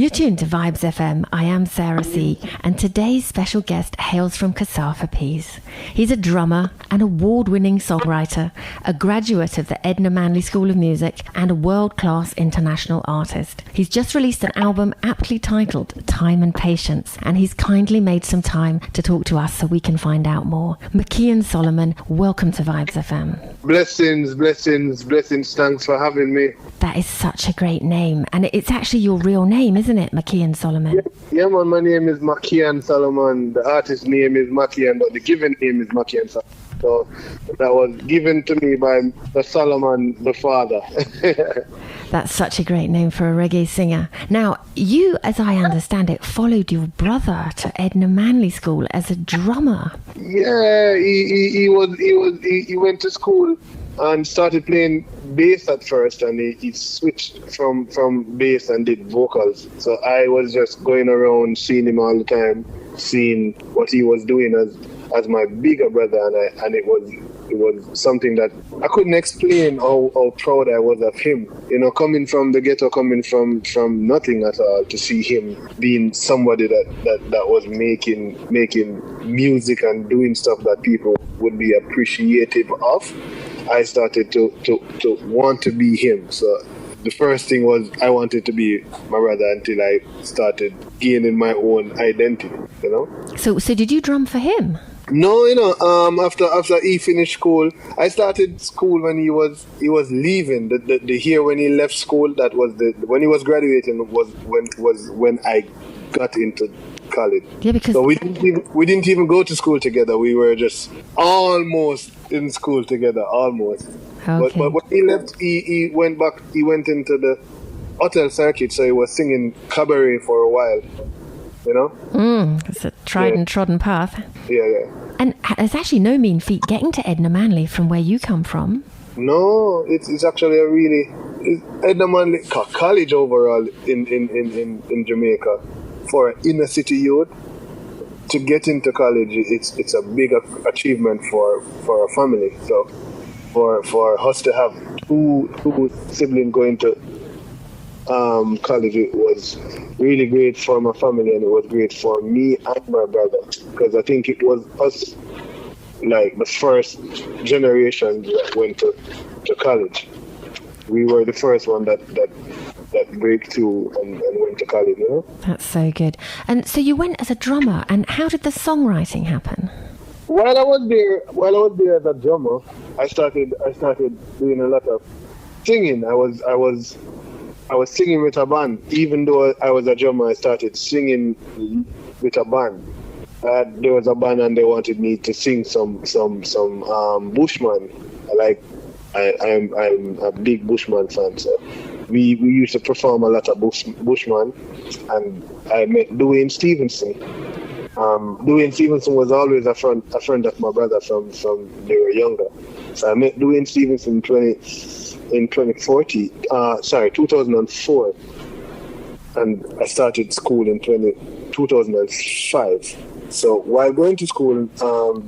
You're tuned to Vibes FM. I am Sarah C. And today's special guest hails from Cassava Peas. He's a drummer, an award-winning songwriter, a graduate of the Edna Manley School of Music, and a world-class international artist. He's just released an album aptly titled Time and Patience, and he's kindly made some time to talk to us so we can find out more. Mackeehan Solomon, welcome to Vibes FM. Blessings. Thanks for having me. That is such a great name, and it's actually your real name, isn't it, Mackeehan Solomon? Yeah, man, my name is Mackeehan Solomon. The artist name is Mackeehan, but the given name is Mackeehan Solomon. So that was given to me by the Solomon, the father. That's such a great name for a reggae singer. Now, you, as I understand it, followed your brother to Edna Manley School as a drummer. Yeah, he went to school and started playing bass at first, and he switched from bass and did vocals. So I was just going around seeing him all the time, seeing what he was doing as my bigger brother, and it was something that I couldn't explain how proud I was of him. You know, coming from the ghetto, coming from nothing at all, to see him being somebody that was making music and doing stuff that people would be appreciative of. I started to want to be him. So the first thing was I wanted to be my brother until I started gaining my own identity, you know. So did you drum for him? No, you know, after he finished school, I started school when he was leaving. The year when he left school, that was when he was graduating, was when I got into college. Yeah, because so we didn't even go to school together. We were just almost in school together, almost. Okay. But when he left, he went back. He went into the hotel circuit, so he was singing cabaret for a while. You know? It's a tried and trodden path. Yeah. And it's actually no mean feat getting to Edna Manley from where you come from. No, it's actually Edna Manley College overall in Jamaica, for an inner city youth to get into college. It's a big achievement for a family. So for us to have two siblings going to college, it was really great for my family, and it was great for me and my brother, because I think it was us, like the first generation that went to college. We were the first one that break through and went to college, you know? That's so good. And so you went as a drummer, and how did the songwriting happen? While I was there as a drummer, I started doing a lot of singing. I was singing with a band. Even though I was a drummer, I started singing with a band. There was a band, and they wanted me to sing some Bushman. I'm a big Bushman fan, so we used to perform a lot of Bushman, and I met Dwayne Stevenson. Dwayne Stevenson was always a friend of my brother from they were younger. So I met Dwayne Stevenson in 2004, and I started school in 2005. So while going to school,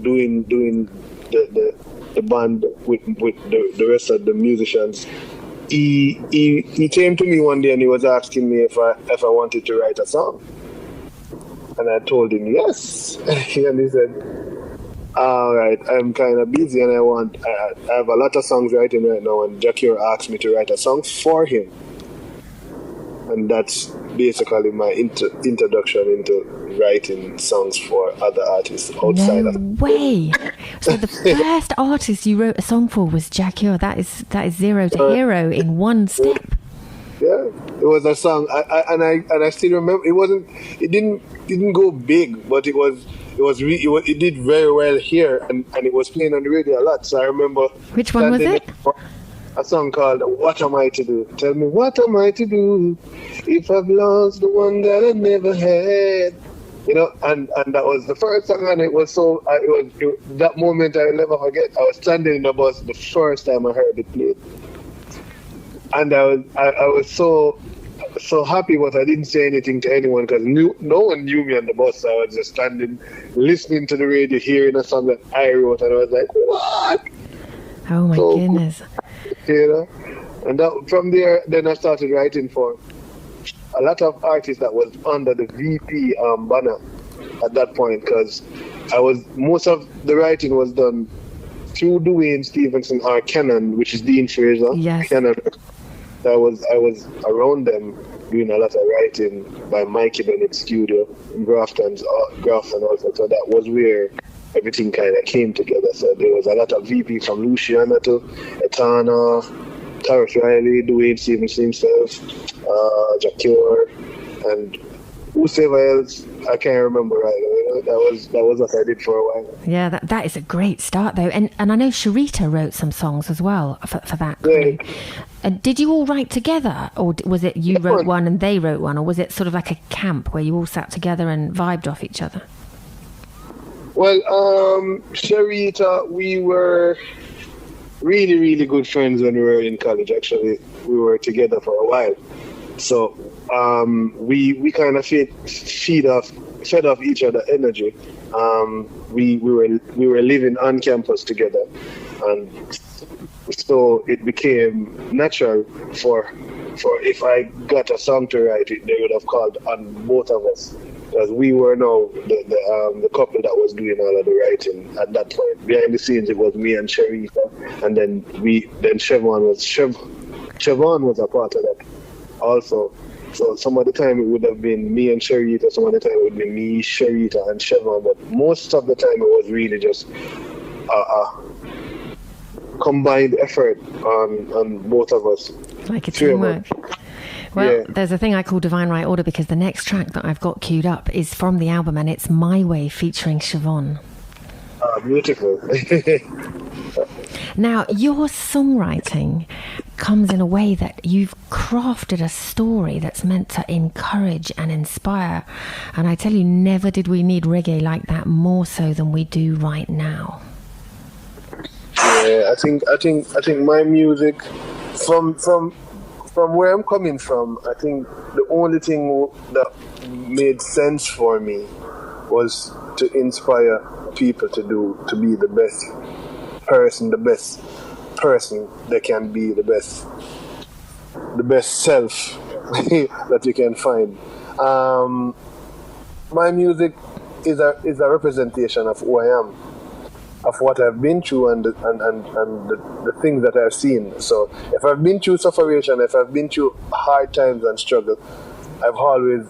doing the band with the rest of the musicians, he came to me one day and he was asking me if I wanted to write a song, and I told him yes. And he said, all right, I'm kind of busy and I have a lot of songs writing right now, and Jackie asked me to write a song for him. And that's basically my introduction into writing songs for other artists outside of... No way! So the first artist you wrote a song for was Jackie. That is zero to hero in one step. Yeah, it was a song, I still remember. It didn't go big, but it did very well here, and it was playing on the radio a lot. So I remember. Which one was it? A song called "What Am I to Do?" Tell me what am I to do if I've lost the one that I never had? You know, and that was the first song, and it was so. That moment I'll never forget. I was standing in the bus the first time I heard it played, and I was so happy, but I didn't say anything to anyone because no one knew me on the bus. So I was just standing, listening to the radio, hearing a song that I wrote, and I was like, "What?" Oh my goodness! You know, and from there, then I started writing for a lot of artists that was under the VP banner at that point, because most of the writing was done through Dwayne Stevenson or Kenan, which is Dean Fraser. Yes. Kenan. I was around them doing a lot of writing by Mackeehan in studio in Grafton also. So that was where everything kind of came together. So there was a lot of VP from Luciana to Etana, Tarrant Riley, Dwayne Stevenson himself, Jacure, and whoever else I can't remember right now. That was what I did for a while. Yeah, that is a great start though, and I know Sharita wrote some songs as well for that crew. Yeah. Did you all write together, or was it you wrote one and they wrote one, or was it sort of like a camp where you all sat together and vibed off each other? Well, Sharita, we were really, really good friends when we were in college. Actually, we were together for a while, so we kind of fed off each other energy. We were living on campus together, and so it became natural for if I got a song to write, they would have called on both of us, because we were now the couple that was doing all of the writing at that point. Behind the scenes, it was me and Sharita, and then Siobhan was a part of that also. So some of the time it would have been me and Sharita, some of the time it would be me, Sharita, and Siobhan, but most of the time it was really just combined effort on both of us. Like a teamwork. Well, There's a thing I call Divine Right Order, because the next track that I've got queued up is from the album, and it's My Way featuring Siobhan. Beautiful. Now, your songwriting comes in a way that you've crafted a story that's meant to encourage and inspire. And I tell you, never did we need reggae like that more so than we do right now. Yeah, I think my music, from where I'm coming from, I think the only thing that made sense for me was to inspire people to be the best person they can be, the best self that you can find. My music is a representation of who I am, of what I've been through, and the things that I've seen. So if I've been through separation, if I've been through hard times and struggle, I've always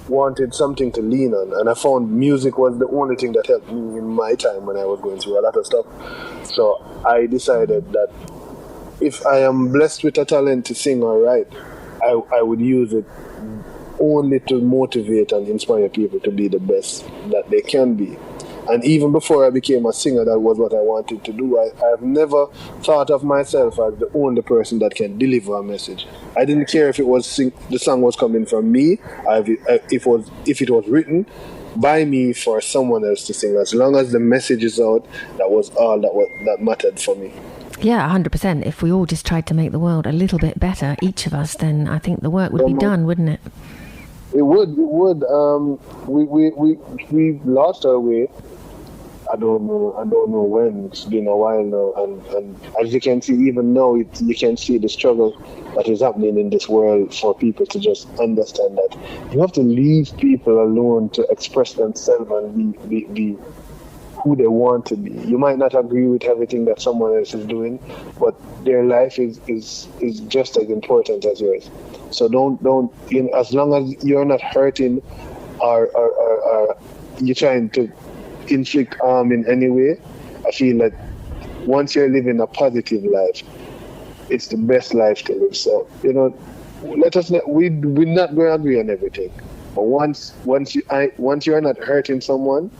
wanted something to lean on, and I found music was the only thing that helped me in my time when I was going through a lot of stuff. So I decided that if I am blessed with a talent to sing or write, I would use it only to motivate and inspire people to be the best that they can be. And even before I became a singer, that was what I wanted to do. I've never thought of myself as the only person that can deliver a message. I didn't care if the song was coming from me, if it was written by me for someone else to sing. As long as the message is out, that was all that mattered for me. Yeah, 100%. If we all just tried to make the world a little bit better, each of us, then I think the work would be done, wouldn't it? It would. We lost our way. I don't know when. It's been a while now, and as you can see, even now, you can see the struggle that is happening in this world for people to just understand that you have to leave people alone to express themselves and be who they want to be. You might not agree with everything that someone else is doing, but their life is just as important as yours. So don't as long as you're not hurting or you're trying to inflict harm in any way, I feel that once you're living a positive life, it's the best life to live. So we're not going to agree on everything, but once you're not hurting someone,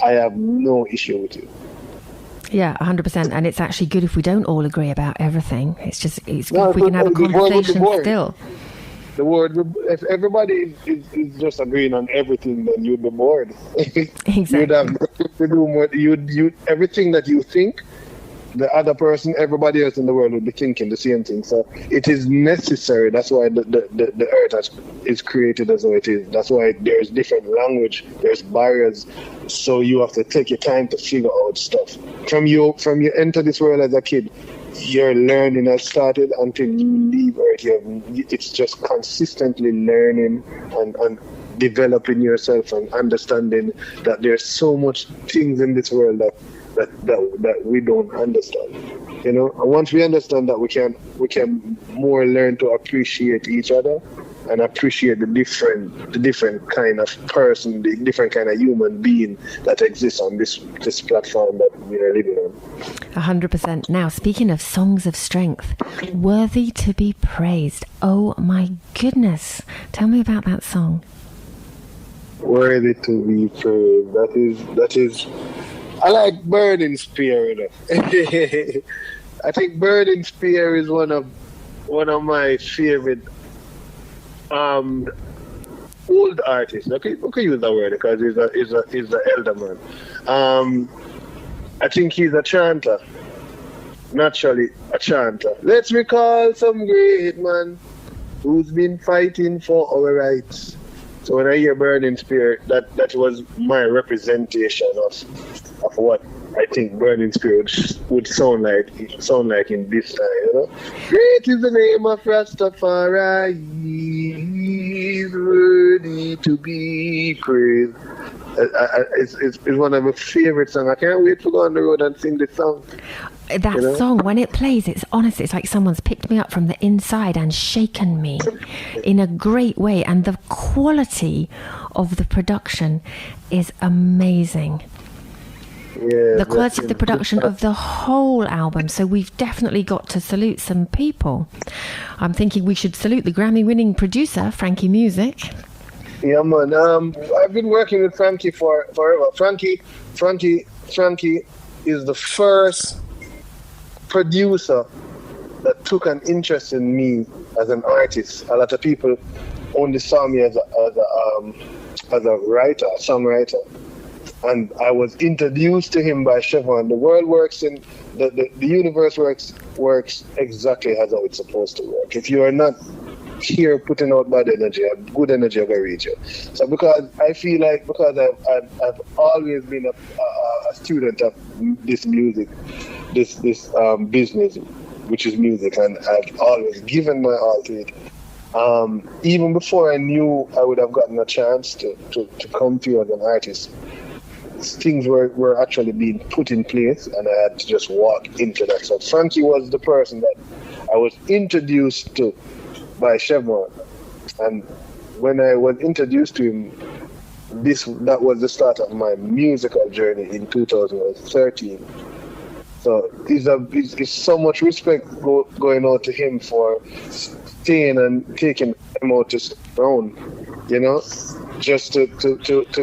I have no issue with you. Yeah, 100%. And it's actually good if we don't all agree about everything. It's good if we can have a conversation still. If everybody is just agreeing on everything, then you'd be bored. Exactly. You'd have nothing to do more. You everything that you think, the other person, everybody else in the world would be thinking the same thing. So it is necessary. That's why the earth is created as it is. That's why there's different language, there's barriers. So you have to take your time to figure out stuff. From you enter this world as a kid, your learning has started until you leave Earth. It's just consistently learning and developing yourself and understanding that there's so much things in this world that we don't understand. And once we understand that, we can more learn to appreciate each other and appreciate the different kind of person, the different kind of human being that exists on this platform that we are living on. 100%. Now, speaking of songs of strength, Worthy to be Praised. Oh my goodness. Tell me about that song. Worthy to be praised. That is I like Burning Spear, I think Burning Spear is one of my favorite old artists. Okay, we can use that word because he's an elder man. I think he's a chanter. Naturally a chanter. Let's recall some great man who's been fighting for our rights. So when I hear Burning Spear, that was my representation of what I think Burning Spear would sound like in this time. Great is the name of Rastafari, he's worthy to be praised. It's one of my favorite songs. I can't wait to go on the road and sing this song. That song, when it plays, it's like someone's picked me up from the inside and shaken me in a great way. And the quality of the production is amazing. Yeah, the quality of the production of the whole album. So we've definitely got to salute some people. I'm thinking we should salute the Grammy-winning producer, Frankie Music. Yeah, man. I've been working with Frankie forever. Frankie is the first producer that took an interest in me as an artist. A lot of people only saw me as a writer, a songwriter. And I was introduced to him by Chevron. The world works in the universe works exactly as how it's supposed to work. If you are not here putting out bad energy, good energy will reach you. So because I feel like I've always been a student of this music, this business, which is music, and I've always given my all to it. Even before I knew I would have gotten a chance to come to you as an artist, things were actually being put in place, and I had to just walk into that. So Frankie was the person that I was introduced to by Chevron, and when I was introduced to him, that was the start of my musical journey in 2013. So it's so much respect going out to him for staying and taking him out to ground, just to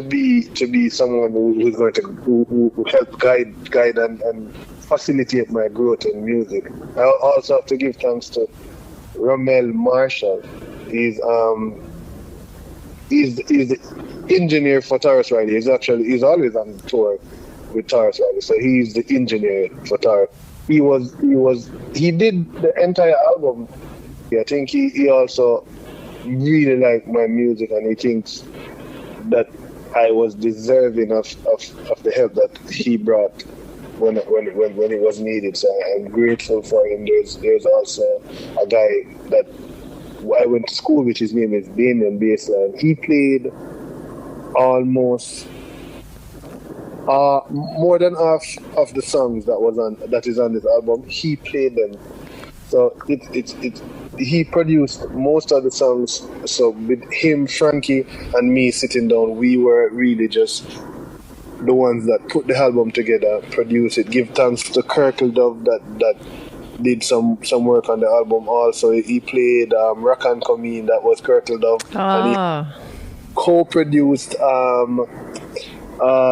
be someone who's going to who help guide and facilitate my growth in music. I also have to give thanks to Ramel Marshall. He's the engineer for Taurus Riley. He's always on tour with Taurus Riley, so he's the engineer for Taurus. He did the entire album. I think he also really liked my music, and he thinks that I was deserving of the help that he brought when it was needed. So I'm grateful for him. There's also a guy that I went to school with. His name is Damien Baseline. He played almost more than half of the songs that is on this album. He played them. So he produced most of the songs. So with him, Frankie, and me sitting down, we were really just the ones that put the album together, produce it. Give thanks to Kirkle Dove that did some work on the album. Also, he played Rock and Come In, that was Kirkle Dove. And he co-produced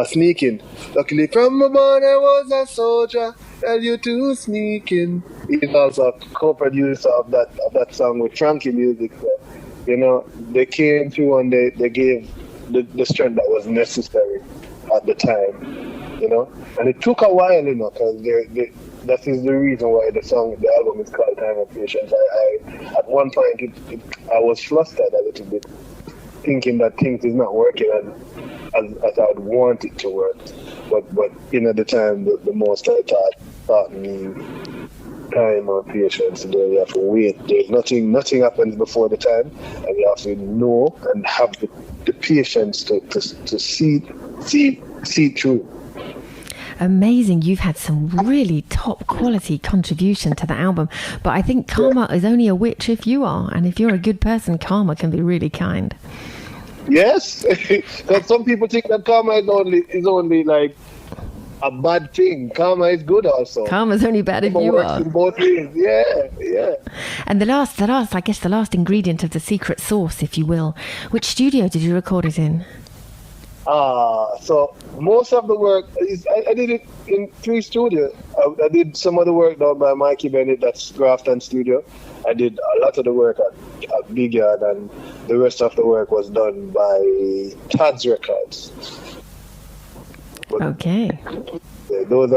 Sneaking. Luckily from a born I was a soldier, tell you to sneak in. He's also a co-producer of that song with Frankie Music. So, they came through and they gave the strength that was necessary at the time, And it took a while, because that is the reason why the album is called Time of Patience. I at one point I was flustered a little bit, thinking that things is not working as I'd want it to work. But at the time, the most I taught me time or patience there. You have to wait. There's nothing happens before the time, and you have to know and have the patience to see through. Amazing. You've had some really top quality contribution to the album, but I think karma is only a witch if you are, and if you're a good person, karma can be really kind. Yes, because some people think that karma is only like a bad thing. Karma is good also. Karma's only bad if you are. In both ways. Yeah. And the last ingredient of the secret sauce, if you will, which studio did you record it in? So most of the work I did it in 3 studios. I did some of the work done by Mikey Bennett, that's Grafton Studio. I did a lot of the work at Big Yard, and the rest of the work was done by Tad's Records. But okay. Those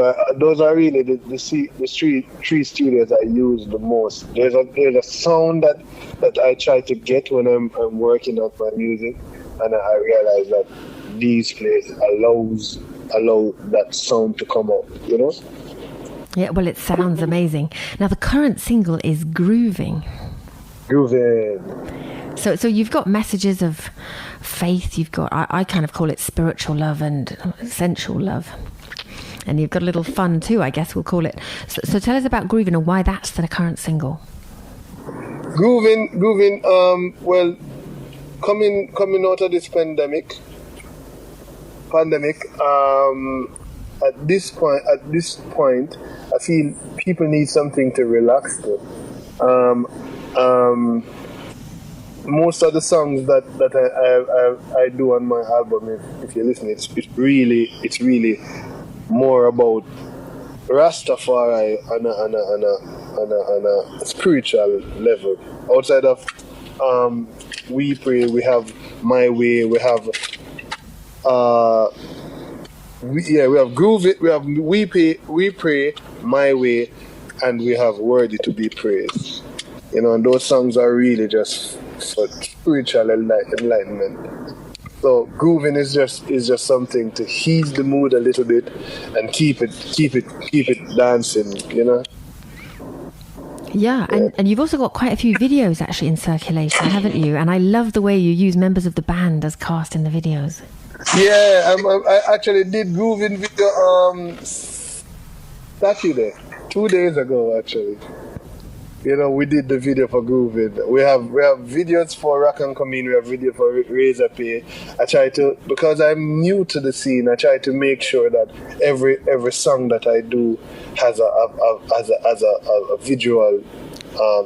are really the 3 studios I use the most. There's a sound that I try to get when I'm working on my music, and I realize that these places allow that sound to come out, you know? Yeah, well, it sounds amazing. Now, the current single is Grooving. So you've got messages of faith, you've got, I kind of call it spiritual love and sensual love. And you've got a little fun too, I guess we'll call it. So tell us about Grooving and why that's the current single. Grooving, well, coming out of this pandemic, at this point, I feel people need something to relax to. Most of the songs that I do on my album, if you listen, it's really more about Rastafari on a spiritual level. Outside of We Pray, we have My Way, we have we have Groove It, we have We Pray, My Way, and we have Worthy to Be Praised. You know, and those songs are really just for spiritual enlightenment. So grooving is just something to ease the mood a little bit and keep it dancing, you know. Yeah, and you've also got quite a few videos actually in circulation, haven't you? And I love the way you use members of the band as cast in the videos. Yeah, I actually did grooving video Saturday, 2 days ago actually. You know, we did the video for Grooving. We have videos for Rock and Commune, we have video for Razor Pay. I try to, because I'm new to the scene, I try to make sure that every song that I do has a visual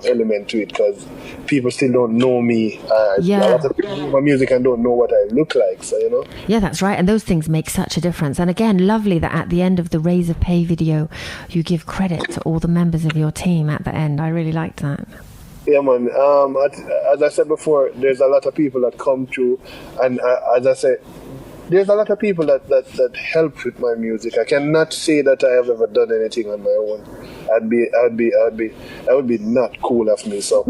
element to it, because people still don't know me. A lot of people know my music and don't know what I look like, so you know. Yeah, that's right, and those things make such a difference. And again, lovely that at the end of the Razor Pay video you give credit to all the members of your team at the end. I really liked that. Yeah, man. As I said before, there's a lot of people that come through, and as I said, there's a lot of people that help with my music. I cannot say that I have ever done anything on my own. That would be not cool of me. So,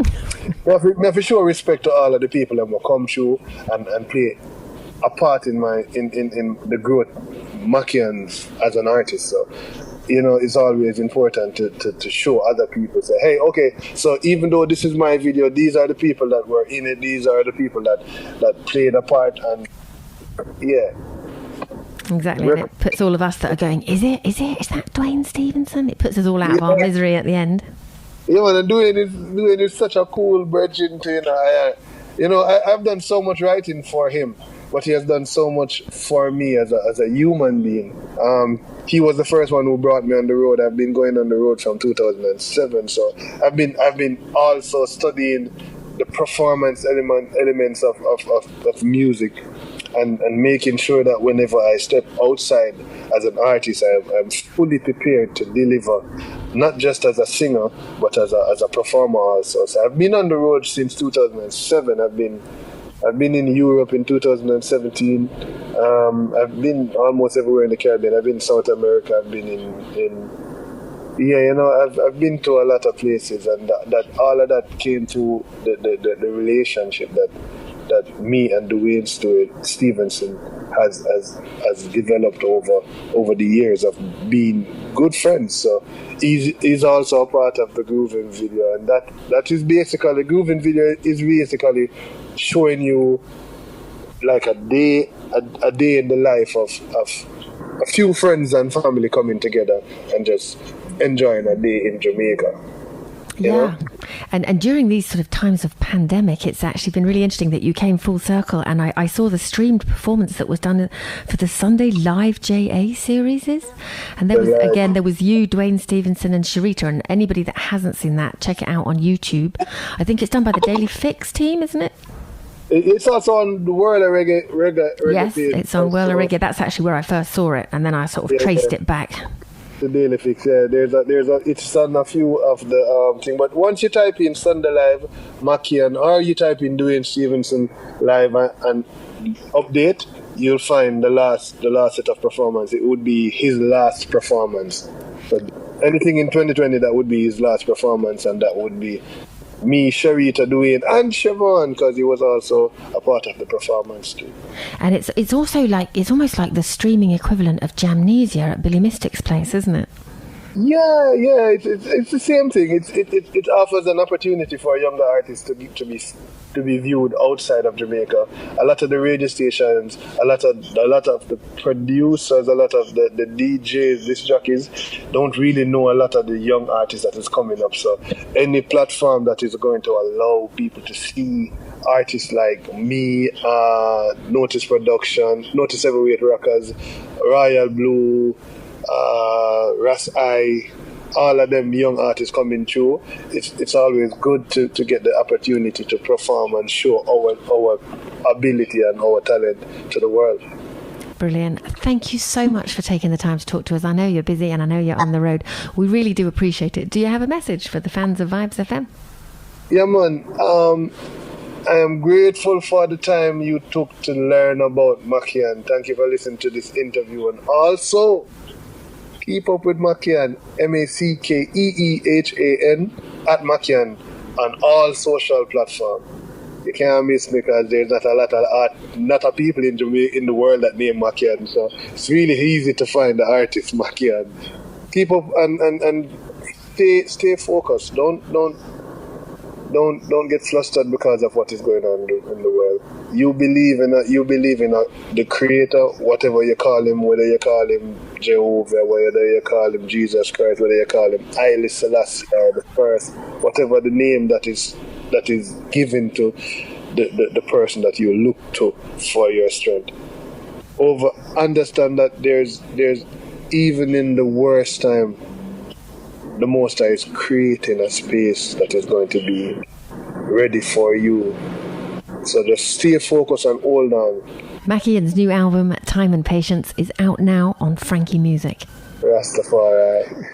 I have to show respect to all of the people that will come through and play a part in the growth Mackeehan as an artist. So, you know, it's always important to show other people. Say, hey, okay, so even though this is my video, these are the people that were in it. These are the people that played a part, and yeah. Exactly. And it puts all of us that are going, is that Dwayne Stevenson? It puts us all out of our misery at the end. Yeah, man, and doing it is such a cool bridging to, I've done so much writing for him, but he has done so much for me as a human being. He was the first one who brought me on the road. I've been going on the road from 2007, so I've been also studying the performance elements of music. And making sure that whenever I step outside as an artist, I'm fully prepared to deliver, not just as a singer, but as a performer also. So I've been on the road since 2007. I've been in Europe in 2017. I've been almost everywhere in the Caribbean. I've been in South America. I've been I've been to a lot of places, and that all of that came through the relationship that me and Dwayne Stevenson has developed over the years of being good friends. So he's also a part of the Groovin video, and that is basically, Groovin video is basically showing you like a day in the life of a few friends and family coming together and just enjoying a day in Jamaica. You know? And during these sort of times of pandemic, it's actually been really interesting that you came full circle, and I saw the streamed performance that was done for the Sunday Live JA series. And there was you, Dwayne Stevenson and Sharita, and anybody that hasn't seen that, check it out on YouTube. I think it's done by the Daily Fix team, isn't it? It's also on the World of Reggae. Yes, it's on World of Reggae. That's actually where I first saw it, and then I sort of traced it back. The Daily Fix, it's on a few of the thing. But once you type in Sunday Live Mackeehan, or you type in Dwayne Stevenson Live and update, you'll find the last set of performance. It would be his last performance. So anything in 2020, that would be his last performance, and that would be me, Sharita, Dwayne, and Siobhan, because he was also a part of the performance too. And it's also like, it's almost like the streaming equivalent of Jamnesia at Billy Mystic's place, isn't it? Yeah, it's the same thing. It offers an opportunity for younger artists to be viewed outside of Jamaica. A lot of the radio stations, a lot of the producers, a lot of the DJs, disc jockeys don't really know a lot of the young artists that is coming up. So any platform that is going to allow people to see artists like me, Notice Production, Notice Heavyweight Rockers, Royal Blue, Ras I, all of them young artists coming through, it's always good to get the opportunity to perform and show our ability and our talent to the world. Brilliant. Thank you so much for taking the time to talk to us. I know you're busy and I know you're on the road. We really do appreciate it. Do you have a message for the fans of Vibes FM? Yeah, man. I am grateful for the time you took to learn about Mackeehan. Thank you for listening to this interview, and also keep up with Mackeehan, Mackeehan, at Mackeehan on all social platforms. You can't miss me, because there's not a lot of people in the world that name Mackeehan, so it's really easy to find the artist Mackeehan. Keep up and stay focused. Don't get flustered because of what is going on in the world. You believe in the Creator, whatever you call him, whether you call him Jehovah, whether you call him Jesus Christ, whether you call him Haile Selassie or the first, whatever the name that is given to the person that you look to for your strength. Understand that there's even in the worst time, the Most High is creating a space that is going to be ready for you. So just stay focused and hold on. Mackeehan's new album, Time and Patience, is out now on Frankie Music. Rastafari.